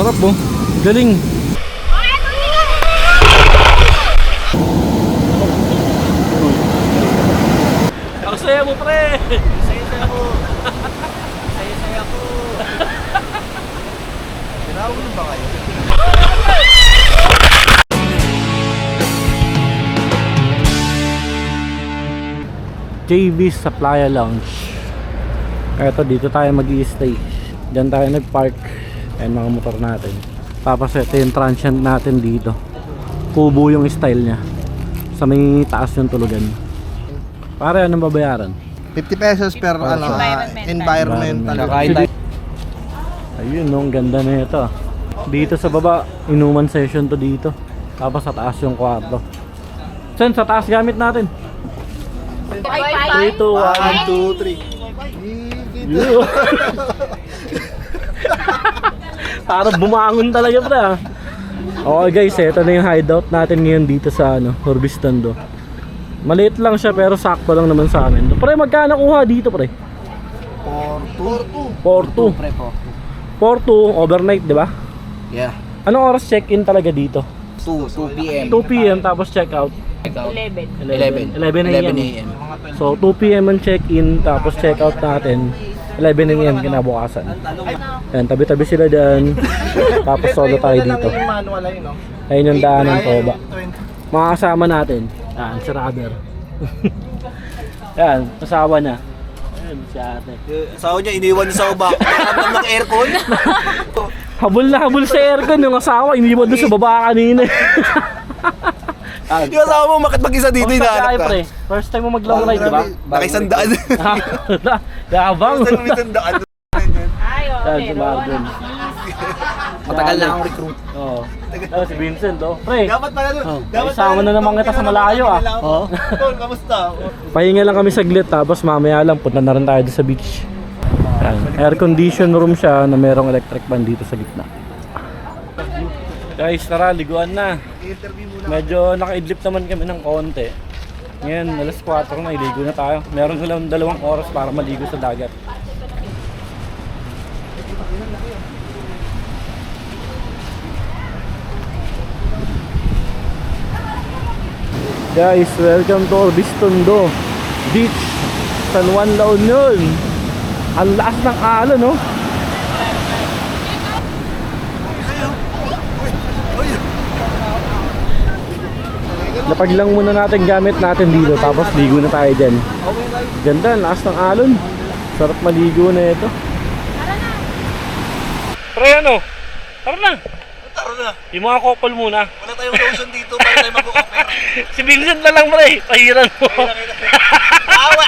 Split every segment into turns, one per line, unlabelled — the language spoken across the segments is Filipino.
sarap oh. Galing. Ang saya mo pre.
Saya ko. Saya ko. Tinawag mo ba kayo?
JV's Supplier Lounge. Eto, dito tayo mag-i-stay. Diyan tayo nag-park. Ayan mga motor natin. Tapos ito yung transient natin dito. Kubo yung style nya. Sa may taas yung tulugan. Pare, anong babayaran?
50 pesos per environmental.
Ayun no, ang ganda na ito. Dito sa baba, inuman session to dito. Tapos sa taas yung kwarto. Sen, sa taas gamit natin. 3, 2, 1, 2, 3. Para bumangon talaga pre ah. Okay guys, ito na yung hideout natin ngayon dito sa Orbistondo. Maliit lang siya pero sakto lang naman sa amin. Pre, magkano kuha dito pre? 4-2 overnight, di ba?
Yeah.
Anong oras check-in talaga dito?
2 p.m.
2 p.m. tapos check-out 11 a.m. So 2 p.m. ang check-in tapos check-out natin 11 a.m. kinabukasan. Ayan, tabi-tabi sila dyan. Tapos solo tayo dito. Ayun yung daanan ko ba. Mga kasama natin. Ayan, si Rubber. Ayan, kasawa niya. Ayan, si ate.
Asawa niya, iniwan niya sa baba. Nakakabang ng aircon.
Habol na habol sa aircon yung asawa. Iniwan doon sa baba kanina.
Yung asawa mo, bakit mag-isa dito hinahanap ka?
Pre, first time mo mag-long ride, di ba?
Nakisandaan.
Yabang.
First time mo isandaan.
Yan, si Marvin.
Matagal na akong recruit.
Oo. Si Vincent, oh. Pre,
Dapat pala doon.
isama na naman kita sa malayo, ah.
Oo. Tol, kamusta?
Pahinga lang kami saglit, tapos mamaya lang, punta na rin tayo sa beach. Yan. Air condition room siya na merong electric fan dito sa gitna. Guys, tara, liguan na. Medyo nakaidlip naman kami ng konti. Ngayon, alas 4 na, iligo na tayo. Meron lang 2 oras para maligo sa dagat. Guys, welcome to Orbistondo Beach, San Juan, La Union. Ang lakas ng alon, no? Lapag lang muna natin gamit natin dito, tapos ligo na tayo dyan. Ganda, ang lakas ng alon. Sarap maligo na ito. Pre, ano? Tara na.
Taro na.
Yung mga couple muna.
Wala tayong lotion dito para tayo mag-offer.
Si Vincent na lang, pre. Pahiran mo.
Awa!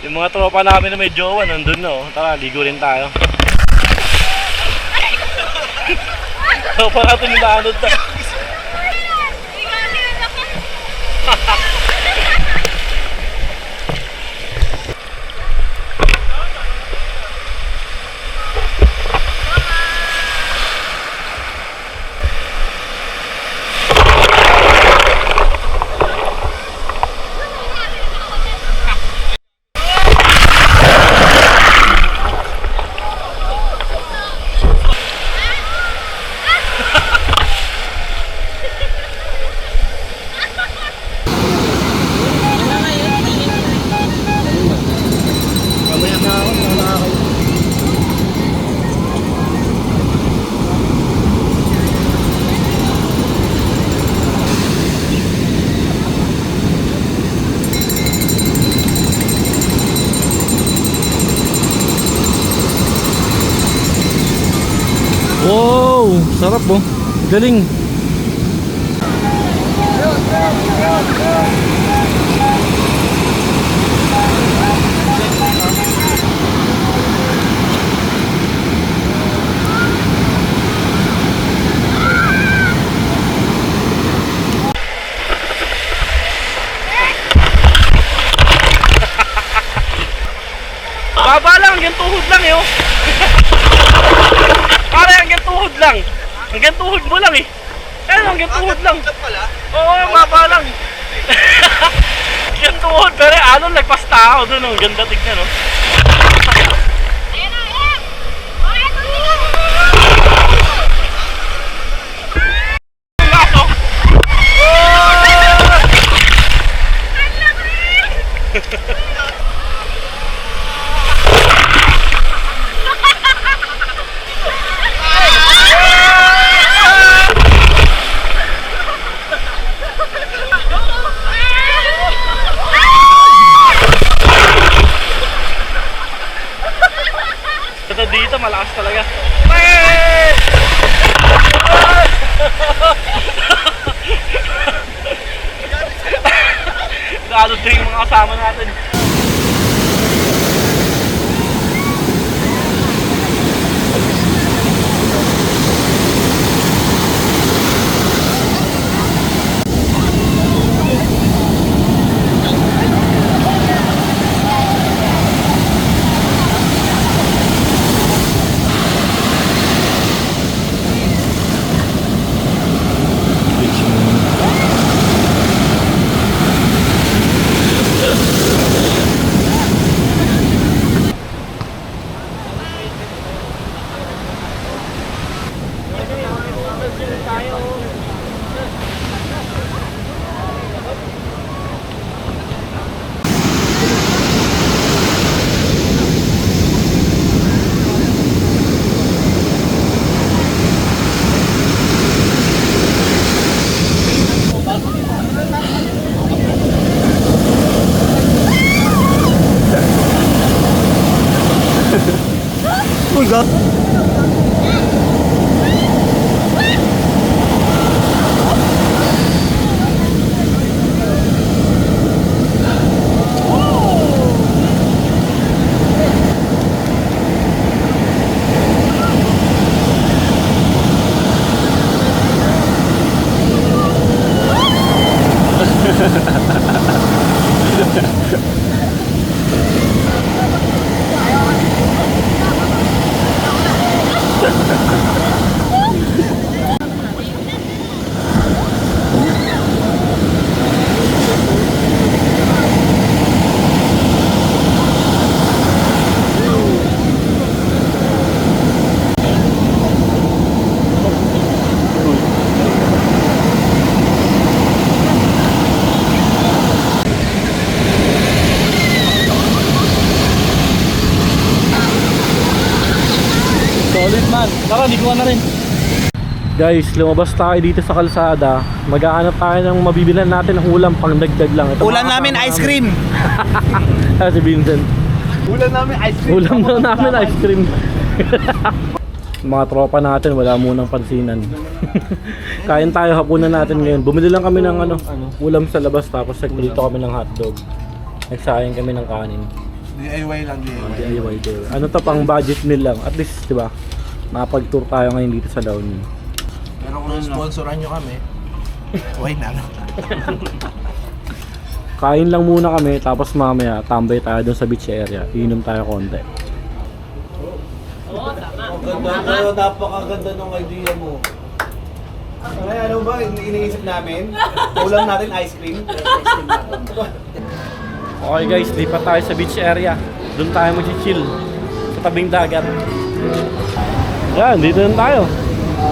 Yung mga tropa namin na may jowa, nandun na, oh. Tara, ligo rin tayo. Tropa natin yung naanod na. Wow, sarap oh. Galing. Baba lang, yung tuhod lang eh. Pare, hanggang tuhod lang. Hanggang tuhod mo lang eh. Ayun, hanggang tuhod lang. Oo, baba lang. Hanggang tuhod. Pero ano, nagpas tao doon. Ang ganda tignan, no? Nagbabalot din yung mga kasama natin.
Uy, God.
Solid man. Tara, liguan na rin. Guys, lumabas tayo dito sa kalsada. Maghahanap tayo ng mabibilan natin ng ulam pang dagdag lang. Ito
Ulam namin ice cream.
Si Vincent.
Ulam namin ice cream.
Ulam daw namin ice cream. Mga tropa natin, wala munang pansinan. Kain tayo hapunan natin ngayon. Bumili lang kami ng ulam sa labas tapos nagprito kami ng hotdog. Nagsayang kami ng kanin.
DIY lang, DIY.
DIY din. Ano to, pang budget meal lang. At least, di ba? Makapag-tour tayo ngayon dito sa La Union.
Pero kung sponsoran nyo kami, why not?
Kain lang muna kami, tapos mamaya tambay tayo doon sa beach area. Iinom tayo konti.
Ganda, napakaganda ng idea mo. Ay, ano ba, iniisip namin? Ulam natin ice cream.
Okay guys, lipat tayo sa beach area. Doon tayo mag-chill sa tabing dagat. Yan, dito na tayo.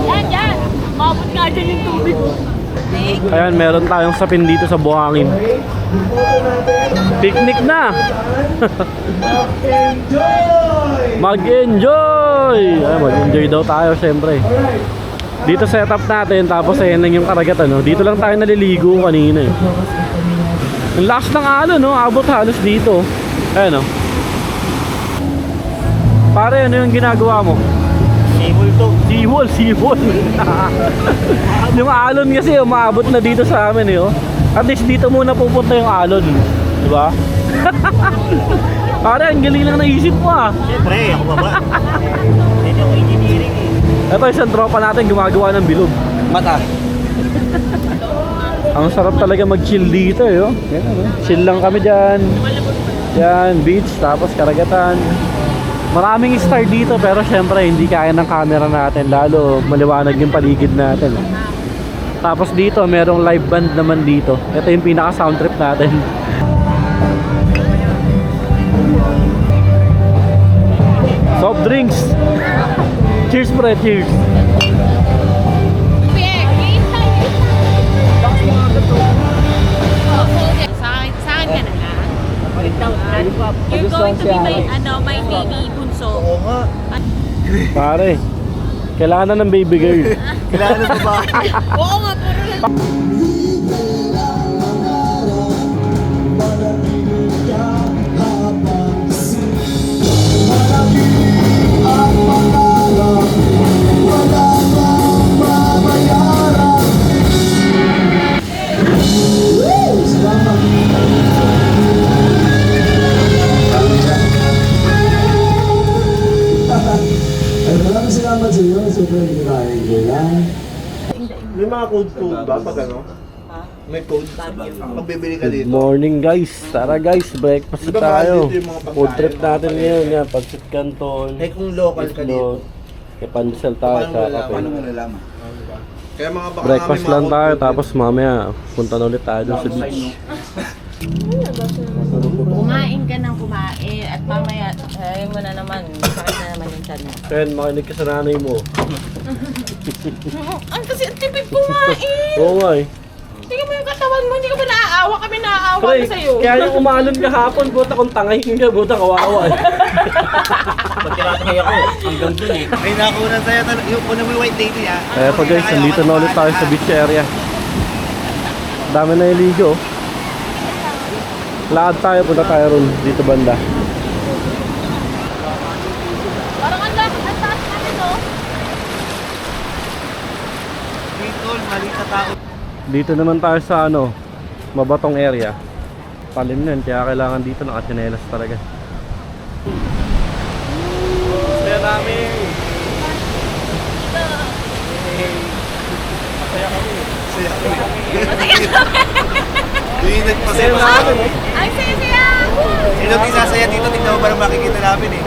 Yan! Mabot nga dyan yung tubig.
Ayan, meron tayong sapin dito sa buhangin. Picnic na! Mag-enjoy! Ay, mag-enjoy daw tayo syempre. Dito setup natin, tapos ayan lang yung karagatan. No? Dito lang tayo naliligo kanina eh. Ang lakas ng alon, no? Abot halos dito. Ayan, no? Pare, ano yung ginagawa mo?
Sibol to.
Sibol. Yung alon kasi umaabot na dito sa amin eh, oh. At least dito muna pupunta yung alon. Diba? Pare, ang galing lang naisip mo ah.
Siyempre, ako ba ba? Hindi ako engineering eh.
Ito isang tropa natin gumagawa ng bilog.
Mata.
Ang sarap talaga mag-chill dito eh, oh. Yan, oh. Chill lang kami dyan. Yan, beach, tapos karagatan. Maraming star dito pero syempre hindi kaya ng camera natin, lalo maliwanag yung paligid natin. Tapos dito merong live band naman dito. Ito yung pinaka sound trip natin. Soft drinks. Cheers pre, cheers.
Sa akin ka na lang. You're going to be my baby bunso.
Oo nga.
Pare, kailangan na ng baby girl.
Kailangan na ba?
Oo nga, puro lang.
May mga code po ba pag ano? May code? Pag bibili ka
Good
dito.
morning guys. Tara guys, breakfast
Di ba
tayo.
mahal dito yung mga pagkain?
Food trip natin ngayon. Yan, pancit canton.
Eh kung local ka dito.
Kaya pandesal tayo sa kape.
Paano mo nalaman? Kaya mga baka
Breakfast
nga may
lang
mga
tayo,
code
tapos mamaya punta na ulit tayo dun sa beach.
Kumain ka ng kumain at mamaya, ayaw mo na naman, sakit na naman yung tiyan mo.
Ken, makinig ka sa nanay mo.
Ang kasi ang tipid kumain!
Oo nga eh.
Tingnan mo yung katawan mo, hindi ka ba naaawa? Kami naaawa
Pre,
na sa'yo.
kaya yung umalon kahapon, buta kung tangahin ka, buta kawawa eh.
Magtiratay ako hanggang dun eh.
May nakunan sa'yo yung una mo yung white lady ha.
Kaya pa guys, nandito na ulit tayo sa beach area. Dami na iligo. Lakad tayo, punta tayo ron dito banda.
Parang ang taas namin, no?
Dito, mali sa tao.
Dito naman tayo sa ano, mabatong area. Palim yan, kaya kailangan dito nakatsinelas talaga. Kaya namin.
Yung nagpasaya
Kaya namin eh.
Ay, saya!
Sino di sasaya dito? Tignan mo ba na makikita namin eh.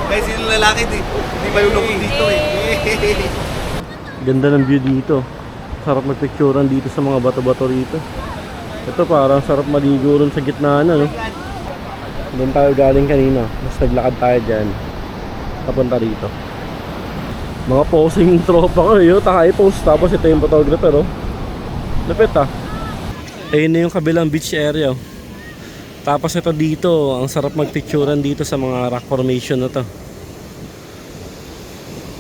Kaya sino lalaki di malulungkot dito eh.
Ganda ng view dito. Sarap magpicturean dito sa mga bato-bato rito. Ito parang sarap maligo rin sa gitna na, no? Doon tayo galing kanina. Mas naglakad tayo dyan. Papunta rito. Mga posing tropa ko yun. Tayo post. Tapos ito yung photographer, oh. Lapit ah. Ayun na yung kabilang beach area, oh. Tapos ito dito. Ang sarap magpicturean dito sa mga rock formation na to.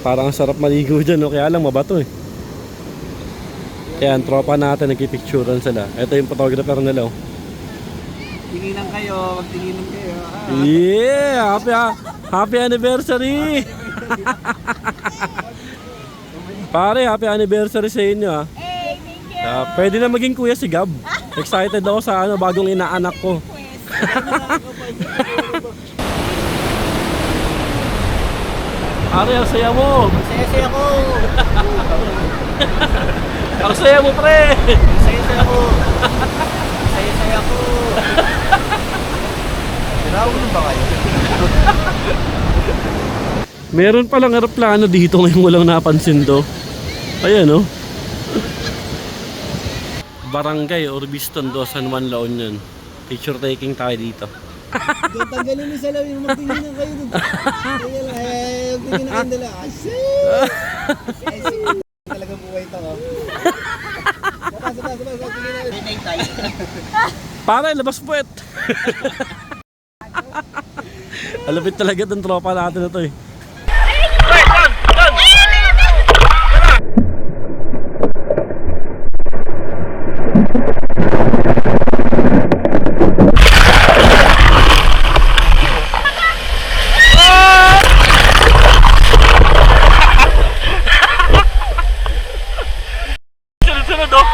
Parang ang sarap maligo dyan, no? Kaya lang mabato eh. Kaya ang tropa natin nagpipicturean sila. Ito yung photographer nila, oh.
Tinginan kayo, magtinginan kayo.
Yeah! Happy anniversary! Pare, happy anniversary sa inyo, ah.
Hey, thank you!
Pwede na maging kuya si Gab. Excited ako sa ano, bagong inaanak ko. Pare, ang saya mo!
Saya-saya ko!
Ang saya mo, pre!
Saya-saya ko! Saya-saya ko! Pinawin ba kayo?
Meron palang aeroplano dito ngayong walang napansin do. Ayan, oh. Barangay Orbiston do, San Juan, La Union. Picture taking tayo dito.
Doon tanggalin mo sa lawin, magtinginan kayo doon. Kaya lang, magtinginan kayo dala. Asi! Talagang buhay ito, oh. Sabas, tingin na.
Pare, labas puwet! Alapit talaga ng tropa natin na to eh. Sunod-sunod, oh!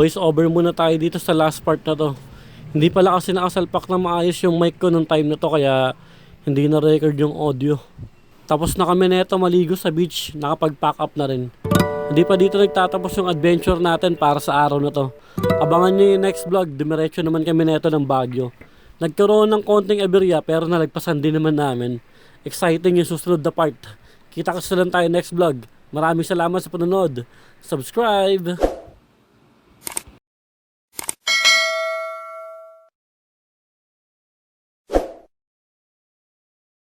Voice over muna tayo dito sa last part na to. Hindi pala kasi nakasalpak na maayos yung mic ko nung time na to, kaya hindi na record yung audio. Tapos na kami neto maligo sa beach, nakapag-pack up na rin. Hindi pa dito nagtatapos yung adventure natin para sa araw na to. Abangan nyo yung next vlog, dumiretso naman kami neto ng Baguio. Nagkaroon ng konting aberya pero nalagpasan din naman namin. Exciting yung susunod na part. Kita kasi lang tayo next vlog. Maraming salamat sa panonood. Subscribe!